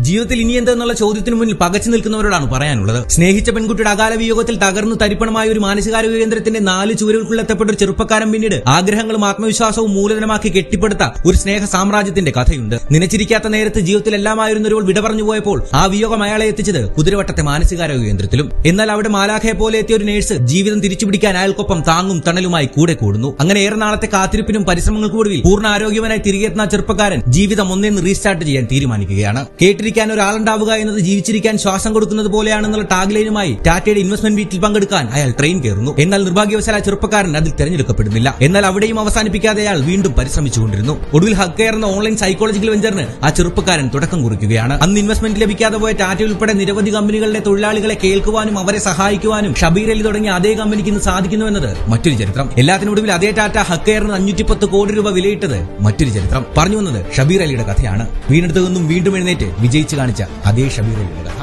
ജീവിതത്തിൽ ഇനി എന്തെന്നുള്ള ചോദ്യത്തിന് മുന്നിൽ പകച്ചു നിൽക്കുന്നവരോടാണ് പറയാനുള്ളത്. സ്നേഹിച്ച പെൺകുട്ടിയുടെ അകാല വിയോഗത്തിൽ തകർന്നു തരിപ്പണമായ ഒരു മാനസികാരോഗ്യ കേന്ദ്രത്തിന്റെ 4 ചുവരുകൾക്കുള്ള എത്തപ്പെട്ട ഒരു ചെറുപ്പക്കാരൻ പിന്നീട് ആഗ്രഹങ്ങളും ആത്മവിശ്വാസവും മൂലധനമാക്കി കെട്ടിപ്പടുത്ത ഒരു സ്നേഹ സാമ്രാജ്യത്തിന്റെ കഥയുണ്ട്. നനച്ചിരിക്കാത്ത നേരത്ത് ജീവിതത്തിൽ എല്ലാമായിരുന്നൊരുവൾ വിട പറഞ്ഞു പോയപ്പോൾ ആ വിയോഗം അയാളെ എത്തിച്ചത് കുതിരവട്ടത്തെ മാനസികാരോഗ്യ കേന്ദ്രത്തിലും. എന്നാൽ അവിടെ മാലാഖയെ പോലെ എത്തിയ ഒരു നേഴ്സ് ജീവിതം തിരിച്ചുപിടിക്കാൻ അയാൾക്കൊപ്പം താങ്ങും തണലുമായി കൂടെ കൂടുന്നു. അങ്ങനെ ഏറെ നാളത്തെ കാത്തിരിപ്പിനും പരിശ്രമങ്ങൾക്കൊടുവിൽ പൂർണ്ണ ആരോഗ്യവനായി തിരികെ എത്തുന്ന ചെറുപ്പക്കാരൻ ജീവിതം ഒന്നേന്ന് റീസ്റ്റാർട്ട് ചെയ്യാൻ തീരുമാനിക്കുകയാണ്. കേട്ടിരിക്കാൻ ഒരാളുണ്ടാവുക എന്നത് ജീവിച്ചിരിക്കാൻ ശ്വാസം കൊടുക്കുന്നത് പോലെയാണെന്നുള്ള ടാഗ്ലൈനുമായി ടാറ്റയുടെ ഇൻവെസ്റ്റ്മെന്റ് മീറ്റിൽ പങ്കെടുക്കാൻ അയാൾ ട്രെയിൻ കയറുന്നു. എന്നാൽ നിർഭാഗ്യവശാൽ ആ ചെറുപ്പക്കാരൻ അതിൽ തെരഞ്ഞെടുക്കപ്പെടുന്നില്ല. എന്നാൽ അവിടെയും അവസാനിപ്പിക്കാതെ അയാൾ വീണ്ടും പരിശ്രമിച്ചുകൊണ്ടിരുന്നു. ഒടുവിൽ ഹഗ് കെയർ എന്ന ഓൺലൈൻ സൈക്കോളജിക്കൽ വെഞ്ചറിന് ആ ചെറുപ്പക്കാരൻ തുടക്കം കുറിക്കുകയാണ്. അന്ന് ഇൻവെസ്റ്റ്മെന്റ് ലഭിക്കാതെ പോയ ടാറ്റ ഉൾപ്പെടെ നിരവധി കമ്പനികളിലെ തൊഴിലാളികളെ കേൾക്കുവാനും അവരെ സഹായിക്കുവാനും ഷബീർ അലി തുടങ്ങിയ അതേ കമ്പനിക്ക് ഇന്ന് സാധിക്കുന്നുവെന്നത് മറ്റൊരു ചരിത്രം. എല്ലാത്തിനൊടുവിൽ അതേ ടാറ്റ ഹഗ് കെയറിന് 510 കോടി രൂപ വിലയിട്ടത് മറ്റൊരു ചരിത്രം. പറഞ്ഞു വന്നത് ഷബീർ അലിയുടെ കഥയാണ്. വീണെടുത്തു നിന്നും വീണ്ടും എഴുന്നേറ്റ് വിജയിച്ചു കാണിച്ച അതേ ഷബീർ അലിയുടെ കഥ.